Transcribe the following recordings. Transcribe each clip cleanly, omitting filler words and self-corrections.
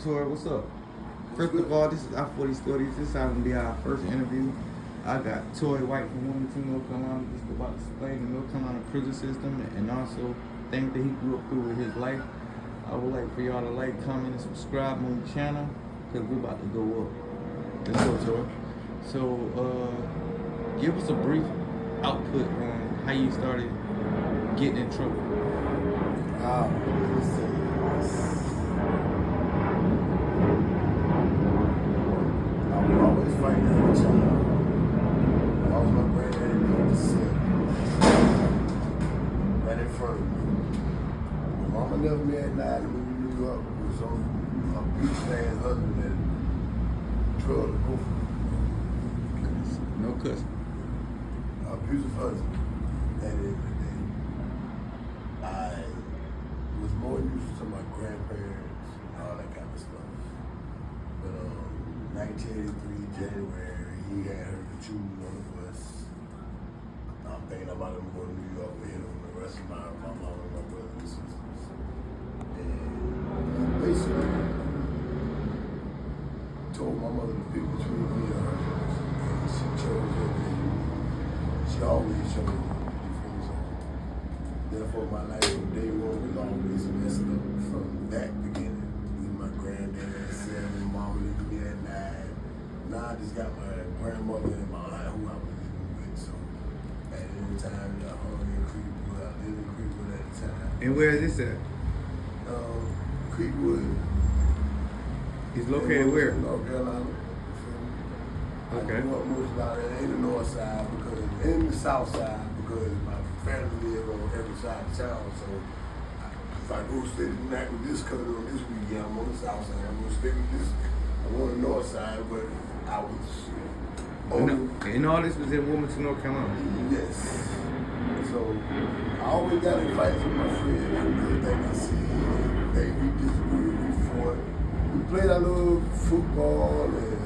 Tori, what's up? First of all, this is our 40 Stories. This is going to be our first interview. I got Tori White from Wilmington, North Carolina, just about to explain the North Carolina prison system and also things that he grew up through with his life. I would like for y'all to like, comment, and subscribe on the channel because we're about to go up. Let's go, Tori. So, give us a brief output on how you started getting in trouble. Let's see. I was always fighting as a child. I was my granddaddy on the set. Right in front of me. When Mama left me at night and moved to New York, it was on a beach-ass husband that drug to go for me. No cussing. Abusive husband. At the end of the day, I was more used to my grandparents and all that kind of stuff. But 1983 January, he had her to choose on the bus. I'm thinking about him going to New York with him and the rest of my mom and my brothers and sisters. And basically told my mother to pick between me and her. And she chose her. She always chose her. Therefore, my life from day one was always messed up from that beginning. With my granddad at 7, mama leaving me at 9. Now I just got my grandmother and my aunt who I was living with. So at any time, I hung in Creekwood. I lived in Creekwood at the time. And where is this at? Creekwood. It's located where? North Carolina. Okay. I grew up most out there in the north side because in the south side because my family live on every side of town. So if I go stay the night with this cousin on this weekend, I'm on the south side. I'm gonna stay with this. I'm on the north side, but I was. And all this was in Wilmington, North Carolina. Yes. So I always got in fights with my friends. Everything I see, we disagreed, we fought. We played a little football and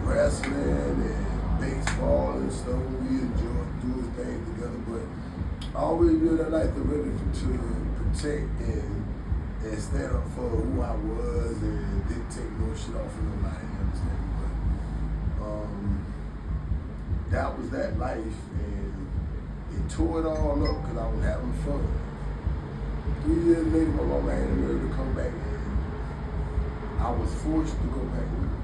wrestling and baseball and stuff. We enjoyed doing things together, but I always really liked to protect and stand up for who I was and didn't take no shit off of nobody, you understand? But that was that life, and it tore it all up because I was having fun. 3 years later, my mama had the nerve to come back, and I was forced to go back with her.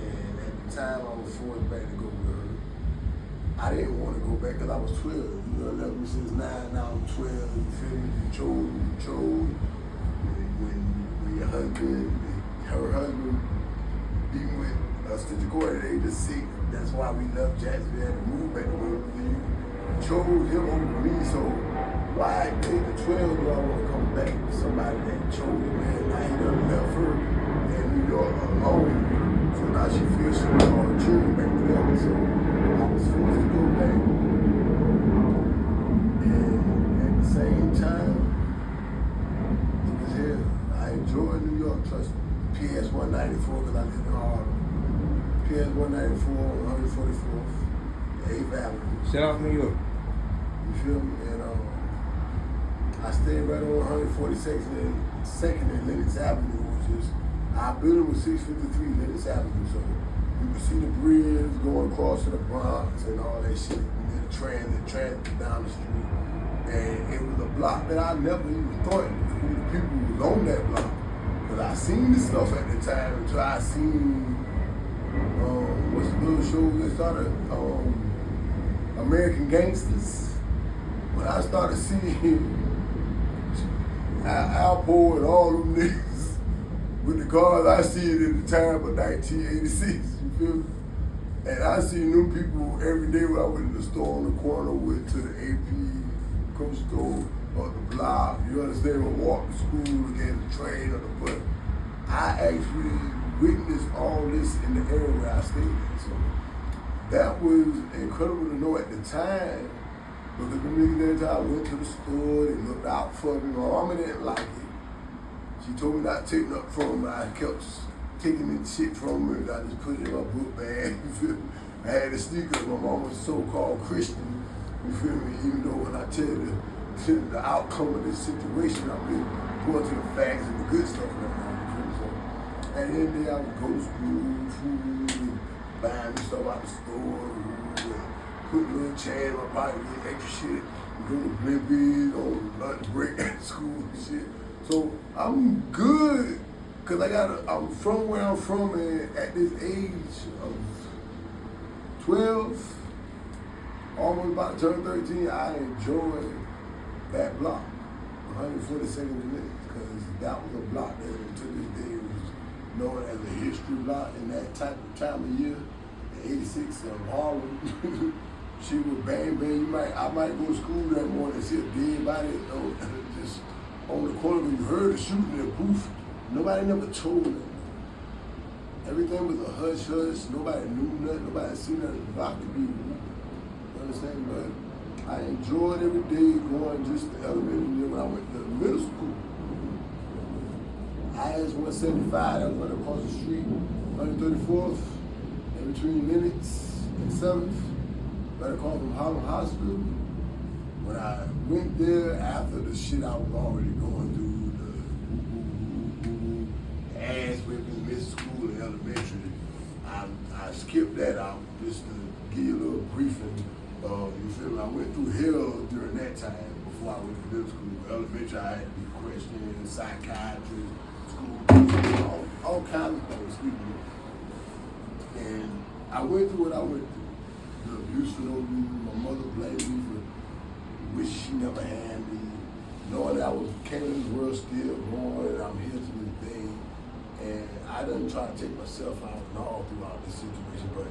And at the time I was forced back to go with her, I didn't want to go back because I was 12. You know, left me since 9, now I'm 12. You feel me? You chose. When your husband, her husband, being with a stitch cord at the age of 6, that's why we left Jacksonville and moved back to Wilmington. You chose him over me, so why at the age of 12 do I want to come back to somebody that chose me? Man, I ain't done left her in New York alone. So now she feels she was on children back together. So I was forced to go back. And at the same time, it was here. I enjoyed New York, trust me. PS 194 because I lived in Harlem. PS 194 on 144th, 8th Avenue. Shout out New York. You feel me? And I stayed right on 146th and 2nd and Lennox Avenue, which is our building was 653 Lennox Avenue. So you could see the bridge going across to the Bronx and all that shit. And then the transit down the street. And it was a block that I never even thought who the people was on that block. Because I seen this stuff at the time until I seen what's the little show that started? American Gangsters. When I started seeing Alpo and all them niggas with the cars, I see it at the time of 1986, you feel me? And I seen them people every day when I went to the store on the corner, went to the AP coach store or the block, you understand, or walk to school, again, the train or the bus. I actually witnessed all this in the area where I stayed in. So that was incredible to know at the time, because the niggas that I went to the store, they looked out for me. My mama didn't like it. She told me not to take nothing from her, I kept taking the shit from her, and I just put it in my book bag, you feel me? I had the sneakers, my mom was so-called Christian, you feel me? Even though when I tell you the outcome of this situation I'm in, going to the facts and the good stuff right now. You feel me? So at the end of the day, I would go to school, food, and buying me stuff out the store, and put a little change in my pocket, get extra shit, and go to Blimpie on lunch break at school and shit. So I'm good, cause I'm from where I'm from, and at this age of 12, almost about to turn 13, I enjoy that block, 142nd and Linux, because that was a block that to this day was known as a history block in that type of time of year, in 86 in Harlem. She was bang bang. I might go to school that morning and see a dead body just on the corner. When you heard the shooting in the booth, nobody never told them. Everything was a hush hush. Nobody knew nothing. Nobody seen nothing. The block to be. You understand? But I enjoyed every day going just to elementary. When I went to middle school, IS 175. That was right across the street, 134th, in between Lennox and 7th. Right across from Harlem Hospital. When I went there after the shit I was already going through, the ass whipping, missed school in elementary, I skipped that out just to give you a little briefing. You feel me? I went through hell during that time before I went to middle school. Elementary, I had to be questioned, psychiatrist, school, all kinds of things. And I went through what I went through. The abuse from me, my mother blamed me for wish she never had me, knowing that I came in this world still born and I'm here to this day. And I didn't try to take myself out and all throughout this situation, but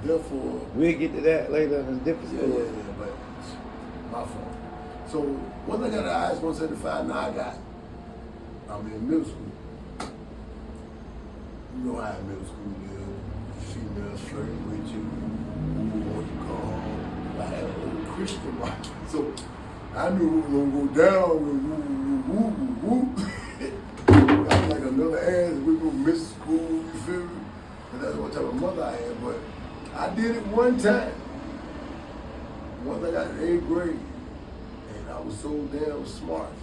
therefore... We'll get to that later in a different story. Yeah, but it's my fault. So once I got the IS 175, now I'm in middle school. You know how in middle school is, females flirting with you. I had a little Christian life, so I knew it was gonna go down with woo. I was like another ass, we gonna miss school, you feel me? And that's what type of mother I am, but I did it one time. Once I got in 8th grade, and I was so damn smart.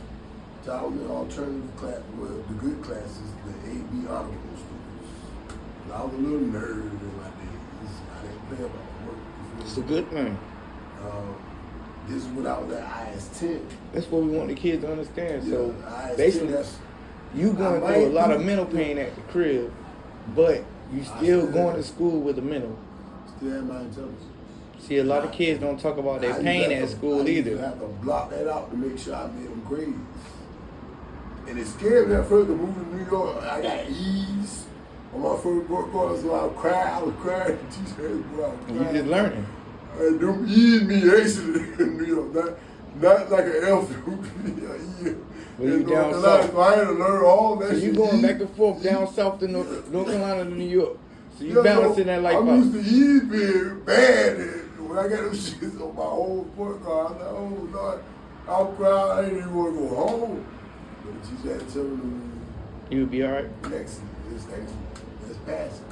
So I was in alternative class, well, the good classes, the A-B honorable students. I was a little nerd in my days. I didn't play about work. It's a good thing. This is when I was at IS-10. That's what we want the kids to understand. Yeah, so IS-10, basically, you going through a lot of mental pain at the crib, but you still going to school with a mental. Still have my intelligence. See, a lot of kids don't talk about their pain at school either. I have to block that out to make sure I made them grades. And it scared me at first to move to New York. I got E's on my first book card, so I was crying. The teacher had to go out. You just learning. And them E's me acing in New York. Not like an F. Well, you down south. So I had to learn all that shit. You going back and forth down south to North Carolina to New York. So you balancing that life out. I'm used to E's being bad. And when I got them shits on my whole report card, I was like, oh Lord, I'll cry. I didn't even want to go home. But the teacher had to tell me, you would be all right? Next, let's pass it.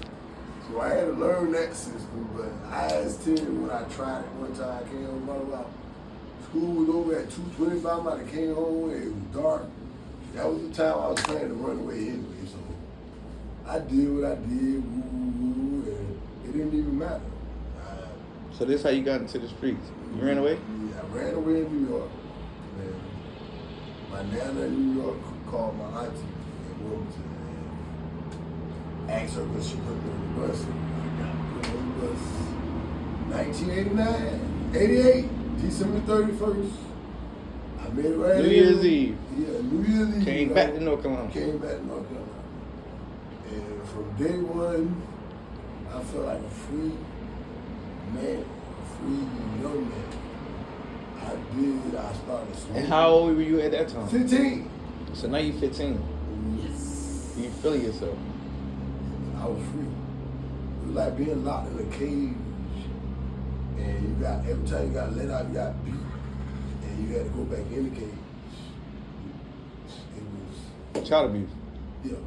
So I had to learn that system, but IS-10, when I tried it one time, I came home about school was over at 2:25, I came home and it was dark. That was the time I was planning to run away anyway, so I did what I did, and it didn't even matter. So this how you got into the streets? You ran away? Yeah, I ran away in New York. And my nana in New York called my auntie in Wilmington. Asked her because she put me on the bus. I got put on the bus. 1989, 88, December 31st. I made it right New Year's Eve. Yeah, New Year's Eve. Came back to North Carolina. Came back to North Carolina. And from day one, I felt like a free man, a free young man. I started smoking. And how old were you at that time? 15. So now you're 15. Yes. You feeling yourself. I was free. It was like being locked in a cage, and you got, every time you got let out, you got beat, and you had to go back in the cage. It was child abuse. Yeah.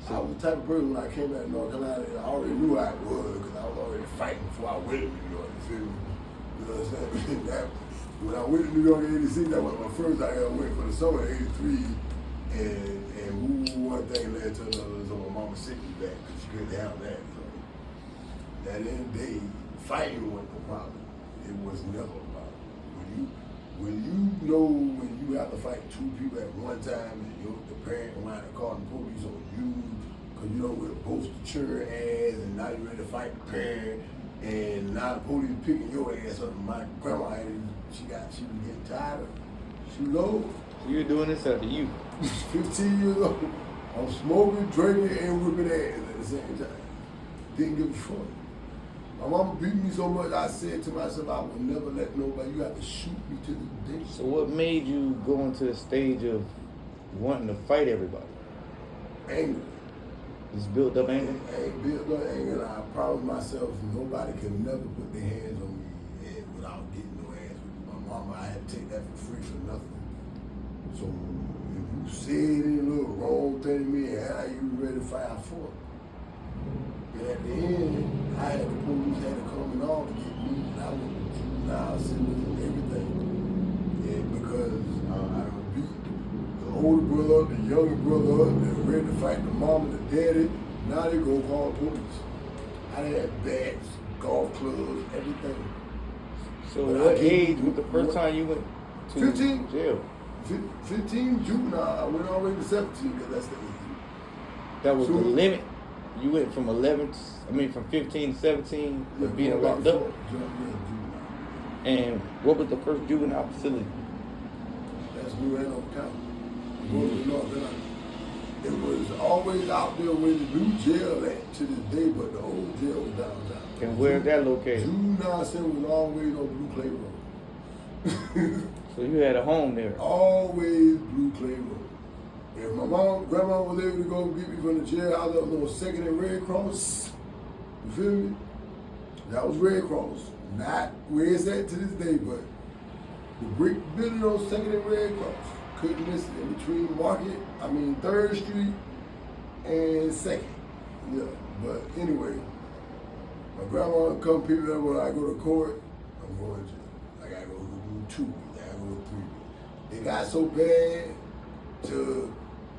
So I was the type of person when I came back to North Carolina, I already knew I was, because I was already fighting before I went to New York. You feel me? You know what I'm saying? when I went to New York in '86, that was my first time I ever went for the summer in '83. And one thing led to another, so my mama sent me back because she couldn't have that. So that end of the day, fighting wasn't a problem. It was never a problem. When you have to fight two people at one time and the parent wind up calling the police on you because you don't wear both the children ass and now you're ready to fight the parent and now the police picking your ass up. My grandma had it, she was getting tired. She was old. You were doing this after you. 15 years old. I'm smoking, drinking, and whipping ass at the same time. Didn't give a fuck. My mama beat me so much, I said to myself, I will never let nobody, you have to shoot me to the day. So what made you go into the stage of wanting to fight everybody? Anger. Just built up anger? Built up anger, and I promised myself nobody can never put their hands on me without getting no ass with my mama. I had to take that for free for nothing. So if you said any little wrong thing to me, how you ready to fight? I fought. And at the end, I had the police had to come and all to get me. And I went to juvenile centers and everything. And because I beat the older brother up, the younger brother up, they're ready to fight the mom and the daddy. Now they go call the police. I had bats, golf clubs, everything. So what age was the first time you went to 15. jail? 15 juvenile. I went all the way to 17 because that's the age. That was the limit? You went from 15 to 17 to being locked up? And what was the first juvenile facility? That's New Hanover County. It was always out there where the new jail at to this day, but the old jail was downtown. And where's that located? Juvenile Center was always on Blue Clay Road. So you had a home there? Always Blue Clay Road. If my grandma was able to go get me from the jail, I was on Second and Red Cross. You feel me? That was Red Cross. Not where it's at to this day, but the brick building on Second and Red Cross. Couldn't miss it in between 3rd Street and 2nd. Yeah, but anyway, my grandma would come pick me up when I go to court. I'm going to jail. I gotta go do 2 weeks. I gotta go 3 weeks. It got so bad to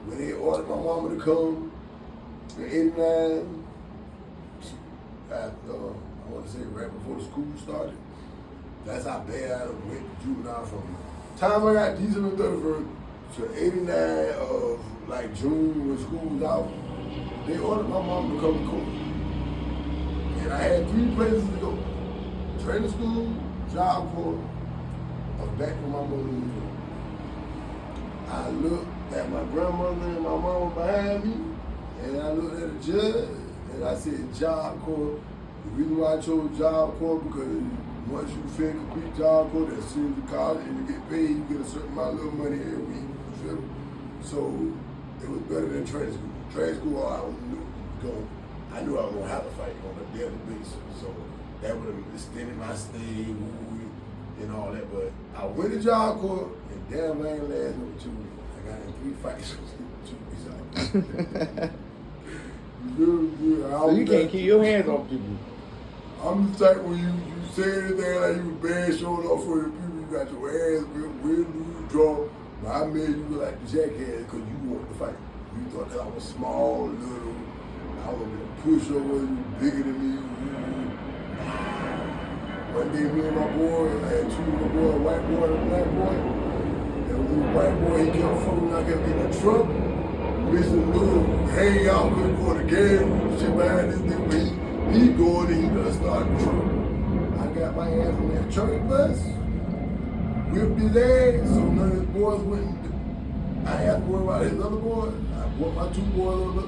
when they ordered my mama to come in '89, I want to say right before the school started. That's how bad I went to juvenile from the time I got December 31st to '89 of like June when school was out. They ordered my mama to come to court. And I had 3 places to go. Training school, job corps, or back with my mother in New York. I looked at my grandmother and my mama behind me, and I looked at the judge, and I said, Job Corps. The reason why I chose Job Corps because once you finish complete Job Corps, as soon as you college and you get paid, you get a certain amount of money every week. You feel me? So it was better than training school. Training school, I knew I was gonna have to fight on a daily basis. So that would have extended my stay and all that. But I went to Job Corps, and damn, I ain't lasted over 2 weeks. I got in 3 fights in 2 weeks out. So you can't keep your hands off people. I'm the type when you say anything like you bad showing off for the people, you got your ass real loose draw. But I made you look like the jackass because you wanted to fight. You thought that I was small, little, I was going to push over you, bigger than me. One day me and my boy, I had 2 of my boy, a white boy and a black boy. That was a white boy, he kept fucking, I kept getting in trouble. Missing little hang out, couldn't go to the game, shit behind this thing, but he going and he done started trouble. I got my ass on that church bus, whipped his ass, so none of his boys went. I asked boy about his other boy. I brought my 2 boys on the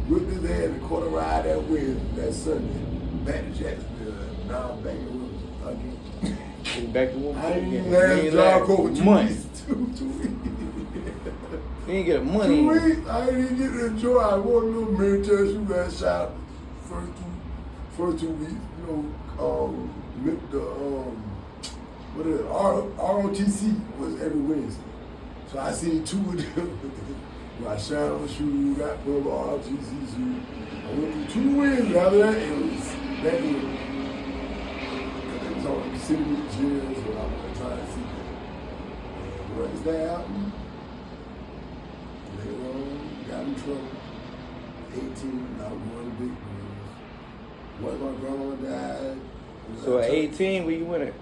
whipped his ass and caught a ride that Wednesday, that Sunday, back to Jacksonville. Now I'm back in Wilmington again. Back to Wilmington. I ain't last job over 2 weeks. 2 weeks. You ain't get money. 2 weeks, I didn't even get to enjoy. I wore a little military shoe that shot first 2 weeks. You know, what is it? ROTC was every Wednesday. So I seen 2 of them. My shadow shoe, got put on ROTC shoe. I went through 2 Wednesdays. After that, it was back in. Because it was on the city jail, so I was trying to see that. Wednesday out. Later on, got in trouble. 18, I was going to big boys. Once my grandma died. So at 18, where you went at?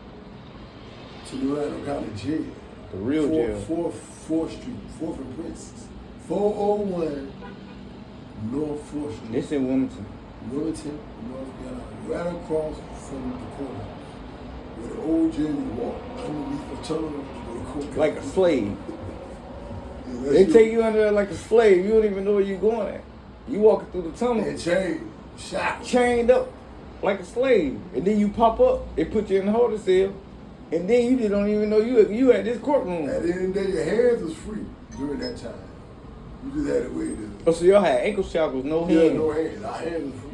To the Orlando County Jail. The real jail. 4th Street, 4th and Princess. 401 North 4th Street. This in Wilmington. Wilmington, North Carolina. Right across from the courthouse. Where the old jail you walk underneath the tunnel to the courthouse. Like a slave. Yeah, They take you under there like a slave. You don't even know where you're going at. You walking through the tunnel. And chained, shackled. Chained up like a slave. And then you pop up. They put you in the holding cell. And then you just don't even know you at this courtroom. At the end of the day, your hands was free during that time. You just had to wait. Oh, so y'all had ankle shackles, no Yeah, hands. no hands. Our hands was free.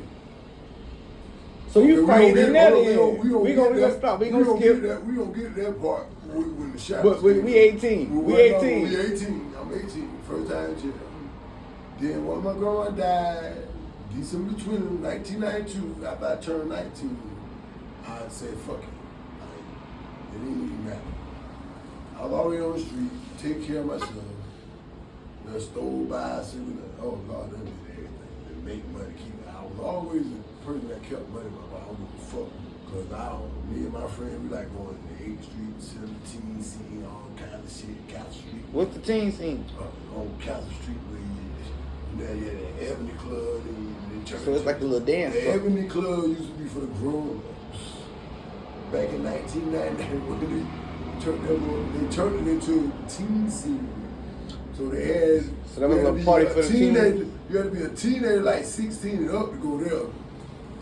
So you fighting in there then. We gonna stop. We gonna skip. We gonna get that part when the shackles. But we 18. We 18. We 18. I'm 18. First time in jail. Then when my grandma died, December 20, 1992, after I turned 19, I said, fuck it. It didn't even matter. I was already on the street, take care of myself. I stole by, oh Lord, that did everything. To make money, keep it. I was always a person that kept money, but I don't give a fuck. Because me and my friend, we like going to 8th Street, 17th, seeing all kinds of shit, Castle Street. What's the teen scene? On Castle Street, where you had the Ebony Club. So it's like a little dance. The Ebony Club used to be for the grown-ups. Back in 1990, when they turned it into a teen scene. So they had. So that was a party for the teenagers. You had to be a teenager, like 16 and up, to go there.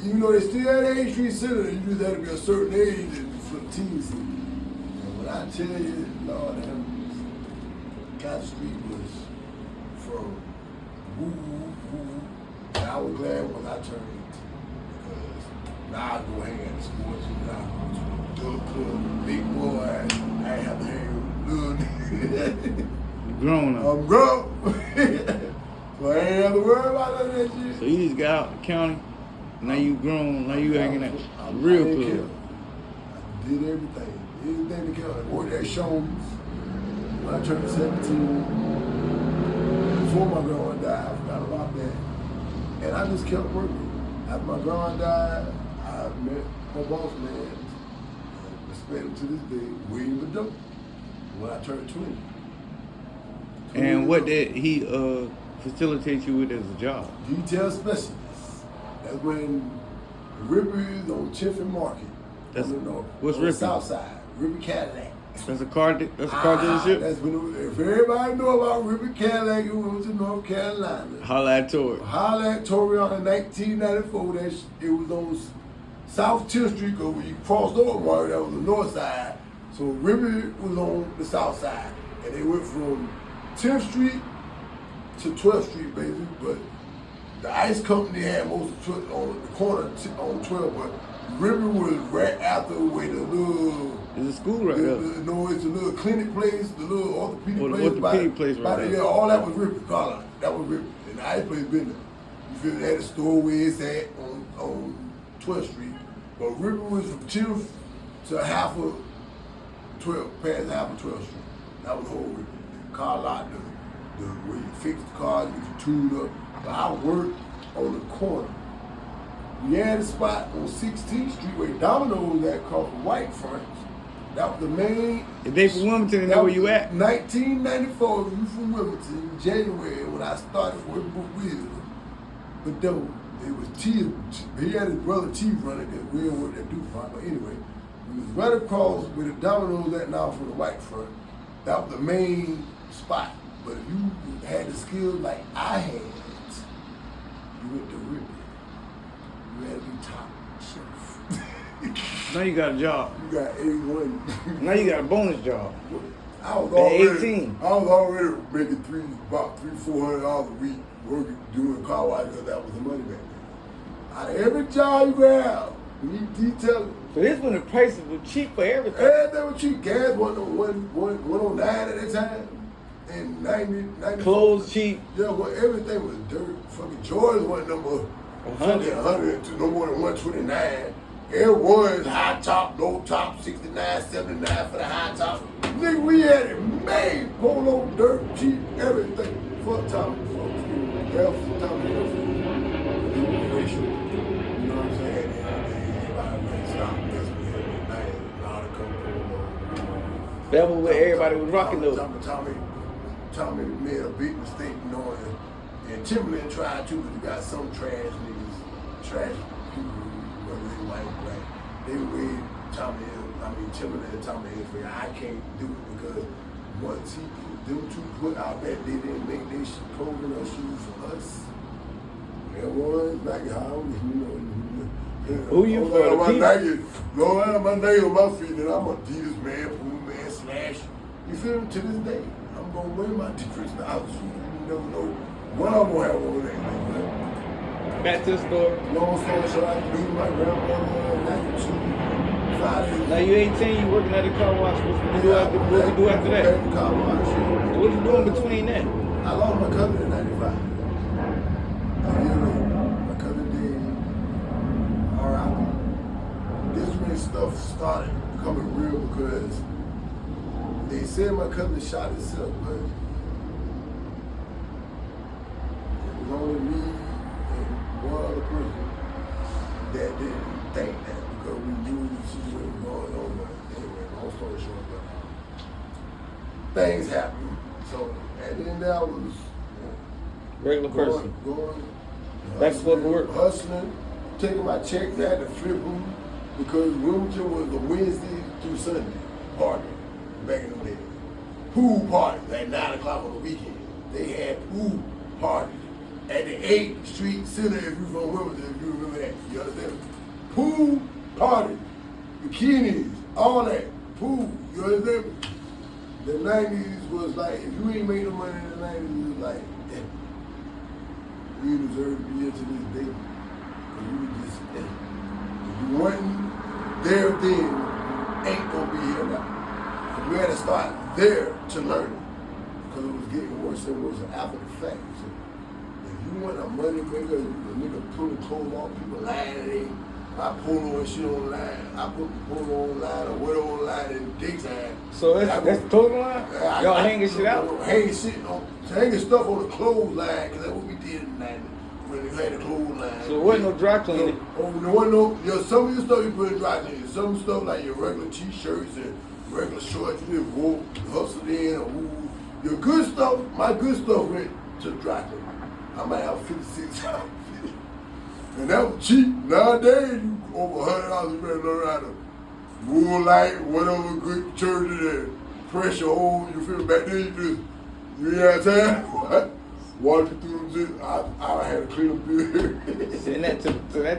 Even though they still had 8th Street Center, you just had to be a certain age for the teen scene. And when I tell you, Lord, Castle Street was from woo woo woo. And I was glad when I turned 18 because now I go hang at the sports and I go to the club, big boy. I ain't have to hang with little niggas. Grown up. I'm grown. So I ain't have to worry about none of that shit. So you just got out the county. Now you grown. Now you hanging at real club. I did everything. Anything to count. I worked at shows when I turned 17. Before my grandma died, I forgot about that. And I just kept working. After my grandma died, I met my boss man. I respect him to this day, William Bedell, when I turned 20. And what did he facilitate you with as a job? Detail specialist. That's when Ripley's on Tiffin Market. That's on what's on the Ripley? South Side. Ripley Cadillac. That's a car. That's a car dealership. That's when if everybody know about Ripley Cadillac, it was in North Carolina. Holla at Tori. Holla at tori in 1994. It was on South 10th Street. Cause when you crossed over, Mark, that was the north side. So Ripley was on the south side, and they went from 10th Street to 12th Street, baby. But the ice company had most of it on the corner on 12, but River was right after where the little. There's a school right there. No, it's a little clinic place, the little orthopedic place. Orthopedic place right there. Yeah, all that was River, Carla. That was River. And the ice place been there. You feel me? They had a store where it's at on 12th Street. But River was from 10th to half of 12, past half of 12th Street. That was the whole River. The car lot, the where you fix the cars, get you tuned up. But I worked on the corner. We had a spot on 16th Street where Domino's at called White Front. That was the main. If they from Wilmington, they know where you at. 1994, we from Wilmington, in January, when I started working with Will. But though, it was T, he had his brother T running because Will worked at DuPont. But anyway, we was right across where the Domino's at now from the White Front. That was the main spot. But if you had the skills like I had, you went to Ripley. You had to be top shelf. Now you got a job. You got 81. Now you got a bonus job. I was At already 18. I was already making about $300-400 a week working doing car wash because that was the money back then. Out of every job you have, you need detailing. So this when the prices were cheap for everything. Everything was cheap. Gas wasn't on 109 at that time. And 90 Clothes cheap. Yeah, well, everything was dirt. Fucking Jordans wasn't number 100 to no more than 129. Everyone's high top, low top, 69, 79 for the high top. Nigga, we had it made. Polo, dirt, cheap, everything. Fuck Tommy, fuck you. F, Tommy, F. Racial. You know what I'm saying? Everybody stopped listening to me. A lot of couple. That was where everybody was rocking though. Tommy made a big mistake, you know, and Timberland tried too, but you got some trash niggas, trash people, whether they white, black, they weighed Timberland and Tommy Hilfiger. I can't do it because once he put them two put out that they didn't make their clothing or shoes for us. Everyone's back at home, you know. Who you for? My Nike, Lord, my Nike on my feet, and I'm Adidas man, Puma man, Slash. You feel me? To this day, I'm gonna wear my t-shirts to out shoes. You never know what I'm gonna have over there. Back to the store. Long story short, I do my grandmother, Nike shoes. Now you 18, you working at the car wash. What you do after that? Car wash. So what you doing between that? I lost my cousin in 95. A year later, my cousin did. R.I.P. This is when stuff started becoming real because they said my cousin shot himself, but it was only me and one other person that didn't think that because we knew the situation going on. But anyway, long story short, but things happened. So at the end I was Regular person. Going, Back to work. Hustling, taking my checks, I had to flip them because Wilmington was a Wednesday through Sunday party back in the day. Pool parties at 9 o'clock on the weekend. They had pool parties at the 8th Street Center if you're from Wilmington, if you remember that. You understand? Pool parties, bikinis, all that. Pool, you understand? The 90s was like, if you ain't made no money in the 90s, it was like, damn, you deserve to be here to this day. Because you were just, if you wasn't there then, you ain't gonna be here now. And we had to start there to learn it. Because it was getting worse and worse after the fact. So if you want a money maker, the nigga pulling clothes off, people lying at it. I polo and shit online. I put the polo online or what online in the daytime. So that's the total line? Y'all hanging shit out? Hanging stuff on the clothesline, because that's what we did in the 90s when they had the clothesline. So it wasn't no dry cleaning? There wasn't no, some of your stuff you put in dry cleaning. Some stuff like your regular t-shirts and regular shorts you just wore, hustled in or woo. Your good stuff, my good stuff went to dry cleaning. I might have 56 outfits. And that was cheap. Nowadays, you over $100, you better learn how to Moonlight, whatever good detergent and pressure hole. You feel back then, you ain't had time. What? Wash it through them. I had to clean up here. Send that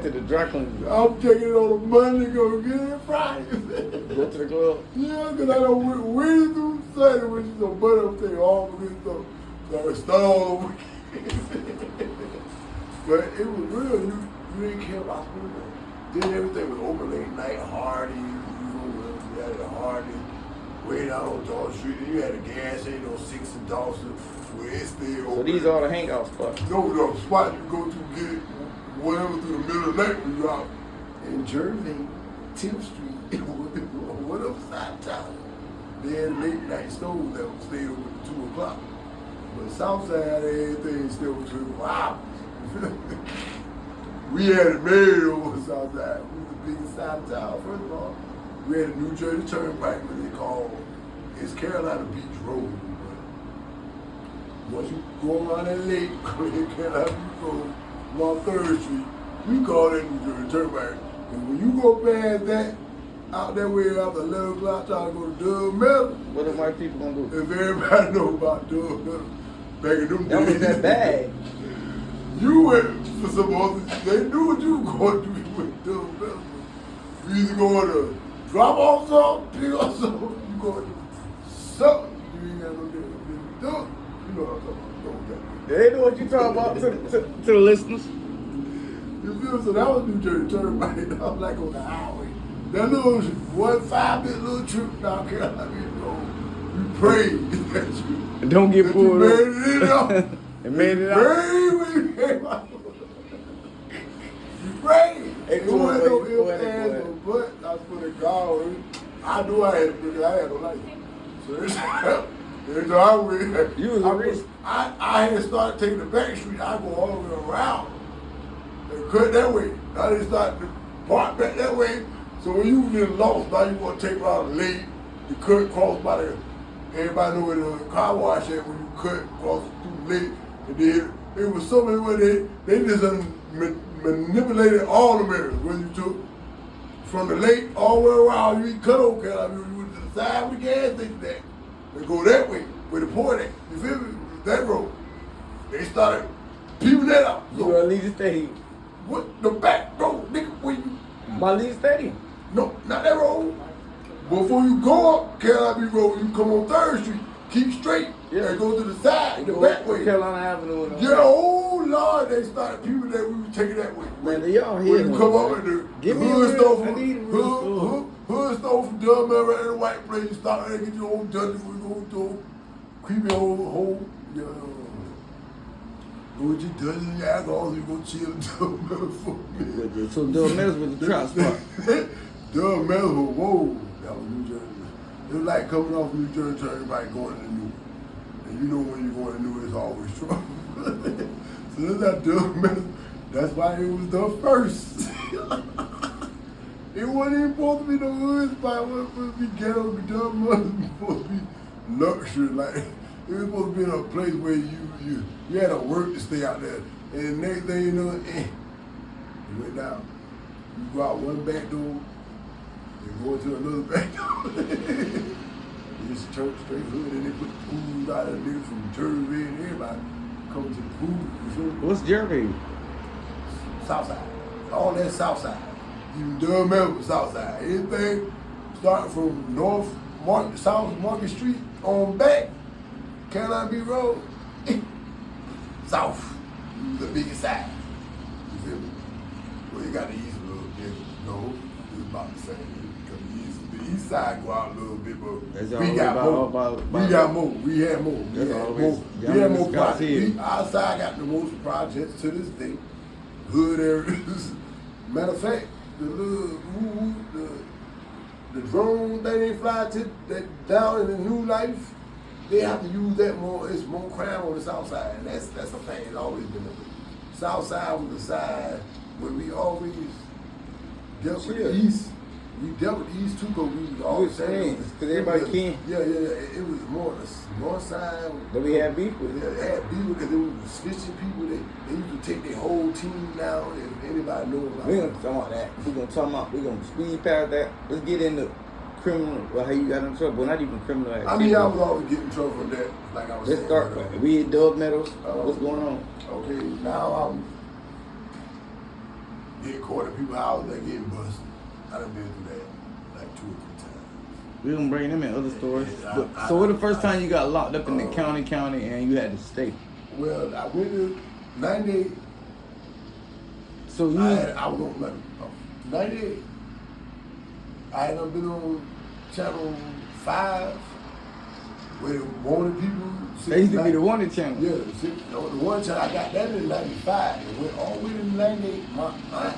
to the dry cleaner. I'm taking it on a Monday, go get it Friday. Go to the club. Yeah, because I don't wait through Sunday when she's on butter up there, all the good stuff. So I start all over. But it was real. You didn't care about school. Then everything was open late night, Hardy. You had a Hardy way down on Dawson Street. Then you had a gas station on 6th and Dawson where it's still open. So these are the hangout spots? No, the spot you go to get whatever through the middle of the night when you out. In Jersey, 10th Street, whatever side of town. They had late night stores that would stay open to 2 o'clock. But Southside, everything still was wow. We had it made over Southside. We was the biggest side of town, first of all. We had a New Jersey Turnpike, what they call, it's Carolina Beach Road. But once you go around that lake, Carolina Beach Road, along 3rd Street, we call it New Jersey Turnpike. And when you go past that, out that way after 11 o'clock, trying to go to Dub Metal. What the white people gonna do? If everybody know about Dub Metal, back in them days. That was that bad. You went for some other, they knew what you were going to do. You went to Dub Metal. You either going to drop off something, pick up something, you going to something. You ain't got no damn done. You know what I'm talking about. They know what you talking about to the listeners. You feel? So that was New Jersey Turnpike. That was like on the highway. That little 1-5-bit little trip down Carolina, we prayed that you Don't get pulled up. Made it out. It made it out. We prayed. Hey, It wasn't no boy, ifs, ands, or buts. I swear to God, I knew I had to because I had no license. So it's so I went. You was a risk. I had started taking the back street. I go all the way around and cut that way. I didn't start to park back that way. So when you get lost, now you want to take around the lake. You cut cross by the. Everybody know where the car wash at when you cut cross through the lake. And then it was so many where they just manipulated all the mirrors. When you took from the lake all the way around, you cut over, you went to the side with the gas station there. They go that way, where the port at. You feel me? That road. They started peeping that out. You were at Legion Stadium. What the back road, nigga, where you? By Legion Stadium. No, not that road. Before you go up Carolina Road, you come on 3rd Street, keep straight, Yeah. and go to the side, the back way. Carolina Avenue. And all Yeah, that. oh Lord, they started people that we were taking that way. Man, they all here. When you come up with the Give me hood a store real- I from need a real store. hood store from Dunman right in the white place, you stop there and get your own dungeon before you go to creepy old hole. Yeah. Go with your dungeon, your alcohol, you go chill in Dunman for me. So Dub Meadows was the trap spot. Dunman, whoa, that was New Jersey. It was like coming off New Jersey, to everybody going to New. And you know when you're going to New, it's always trouble. So that's that Dunman. That's why it was the first. It wasn't even supposed to be no hood spot. It wasn't supposed to be ghetto, Dunman. It was supposed to be luxury. Like, it was supposed to be in a place where you had to work to stay out there. And the next thing you know, you went down. You go out one back door, and go into another back door. It's church straight hood, and they put the pools out there, niggas from Jersey and everybody come to the pool. You feel me? What's Jersey? Southside. All that Southside. Even Dunman was Southside. Anything starting from South Market Street on back, Carolina Beach Road, South, the biggest side. You feel me? Well, you got the east a little bit. No, it's about the same. Because the east side go out a little bit, but That's we always got about- more. about- We got more. We had more. We That's had always more. We young had more Scotts projects. here. Our side got the most projects to this day. Hood areas. Matter of fact, the little the drone they fly to that down in the new life, they have to use that more. It's more crime on the south side, and that's a thing. It's always been the south side was the side where we always dealt with the east. We dealt with the east too, because we was all We was friends, 'cause everybody can. Yeah. It was more the north side. That we had beef with. Yeah, they had beef because they were snitching people. They used to take their whole team down. If anybody know about We gonna talk about that. We gonna speed past that. Let's get into criminal. Well, how you got in trouble? Well, not even criminal. I mean, I was always getting in trouble for that. Like I was Let's saying. start. But, We hit Dub Meadows. What's going on? okay, now I'm getting caught at people's houses that getting busted. I done been through that like 2 or 3 times. We gonna bring them in other stories. Yeah, But, so, what the first time you got locked up in the county, and you had to stay? Well, I went to 98. So you. I was on 98. I had done been on Channel 5 where the wanted people. That used to be the Wanted channel. Yeah, the one channel, I got that in 95. It went all the way to 98. My aunt,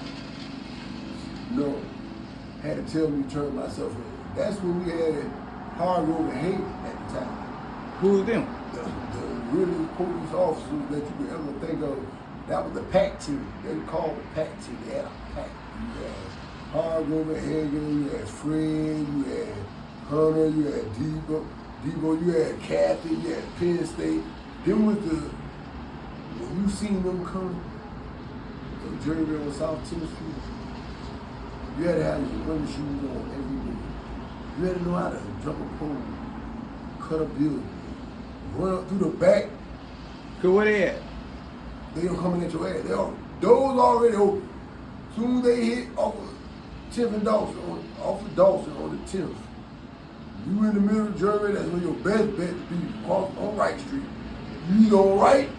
had to tell me to turn myself in. That's when we had hard road to hate at the time. Who was them? The really police officers that you could ever think of. That was the PAC team. They called the PAC team. They had a PAC. You had Hargrove, Hagen, you had Fred, you had Hunter, you had Debo, you had Kathy, you had Penn State. Them was when you seen them come from Jersey on South 10th Street, you had to have your running shoes on every day. You had to know how to jump a pole, cut a building, run up through the back. Cause where they at? They don't coming at your ass. Those already open. Soon as they hit off of 10th and Dawson, off of Dawson on the 10th. You in the middle of Jersey, that's where your best bet to be on Wright Street. You either on Wright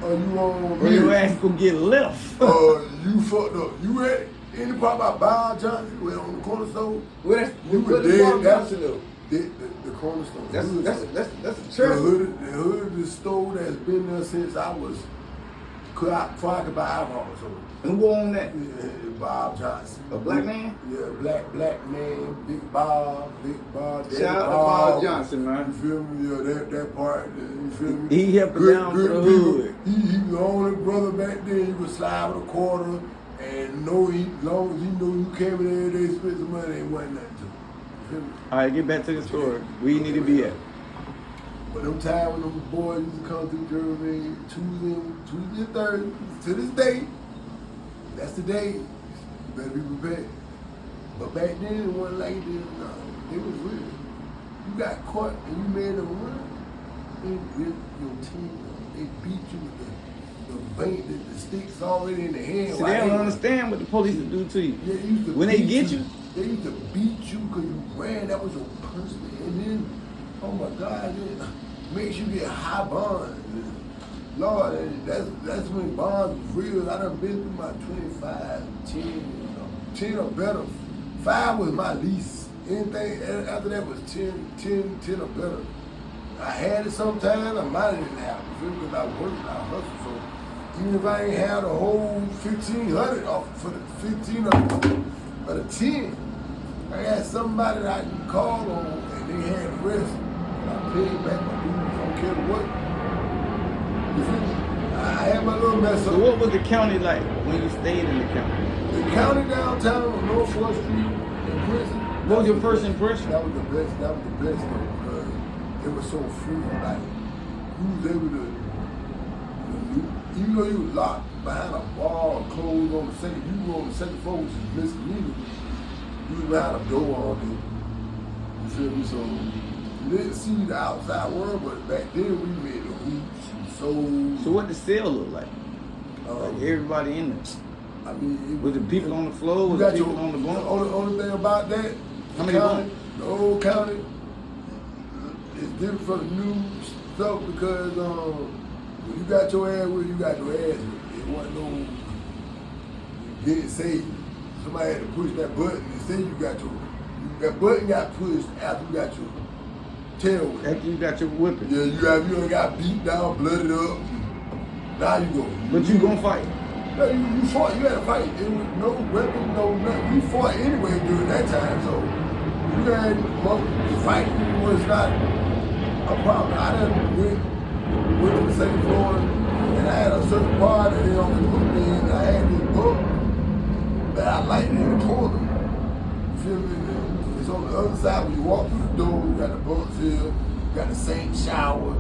or you on Or your ass gonna get left. you fucked up. You ready? Any part about Bob Johnson, we on the corner store. Well, that's You were what the dead. Bob That's Johnson do. the corner store. That's a The church. hood of the store that's been there since I was before I could buy alcohol. So Who owned that? yeah, Bob Johnson. A black man? Yeah, black man, Big Bob, Daddy Shout out to Bob. Bob Johnson, man. You feel me? Yeah, that part. You feel me? He helped it down for the people. hood. He was the only brother back then. He would slide with a quarter, and long as he knew you came in there, they spent some money, ain't wasn't nothing to him. You feel me? All right, get back to the story. Where you need to be at? But them times when them boys used to come through Germany, Tuesday and Thursday, to this day, that's the day. You better be prepared. But back then, it wasn't like this. No, it was real. You got caught and you made them run. They ripped your team. They beat you with the sticks already in the hand. See, they don't understand what the police will do to you. Yeah, they used to When they beat get you, they used to beat you because you ran. That was your punishment. And then, oh my God, it makes you get high bonds. Lord, and that's when bonds was real. I done been through my 25, 10 or better. 5 was my least. Anything after that was 10 or better. I had it sometimes, I might didn't have it because I worked, I hustled. So even if I ain't had a whole 1,500 off for the 15 or the 10, I had somebody that I can call on and they had the rest. I paid back my dues, I don't care what. You feel me? I had my little mess up. so what was the county like when you stayed in the county? The county downtown on North 4th Street in prison. What was your first impression? That was the best. That was the best though, because it was so free. Like you was able to, even though you was locked behind a bar, closed on the second, you were on the second floor, which is misdemeanor. You was behind a door all day. You feel me? So you didn't see the outside world, but back then we made the hoops and sold. So what the cell look like? Like everybody in there. I mean, Was the people on the floor? Was you the got people your, on the bunk? only thing about that, How many county, bunks? the old county, is different from the new stuff because when you got your ass with, you got your ass with. It wasn't no getting saved. Somebody had to push that button and say that button got pushed after you got your tail whipped. After you got your whipping. Yeah, you done got beat down, blooded up. Now you go. But you gonna fight. No, you fought. You had to fight. It was no weapon, no nothing. We fought anyway during that time, so you had fighting was not a problem. I done went to the second floor, and I had a certain part that they only put me in. And I had this book that I lighted in the corner. You feel me? It's on the other side when you walk through the door. You got the bunks here, you got the sink, shower,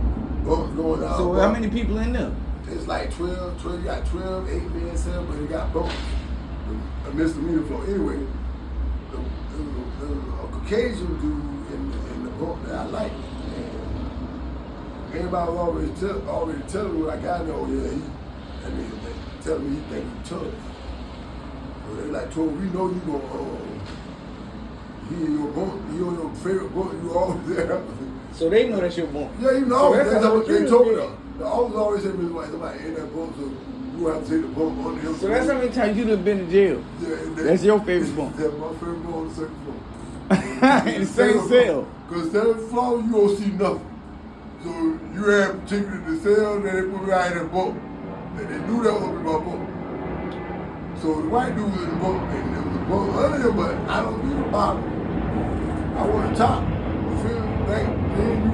bunks going out. So how many people in there? It's like 12, you got 12, 8-man cell, but it got both. A misdemeanor floor. Anyway, a Caucasian dude in the bunk that I like. And everybody was already telling me when I got there, oh yeah, they telling me he think he tough. So they like, Tori, we know you gonna, he in your bunk, he on your favorite bunk, you always there. So they know that's your bunk. Yeah, you know, So that's how they you told me feel. that. The officer always said to me, like, somebody in that bunk, so you have to take the bunk under him. So that's how many times you done been in jail. Yeah, That's your favorite bunk. That's my favorite bunk on the second floor. In the same cell. Because second floor, you don't see nothing. So you had particularly the cell, then they put me out in that bunk. And they knew that was in my bunk. So the white dude was in the bunk, and there was a bunk under him, but I don't need the bottom. I want the top. You feel me? Then you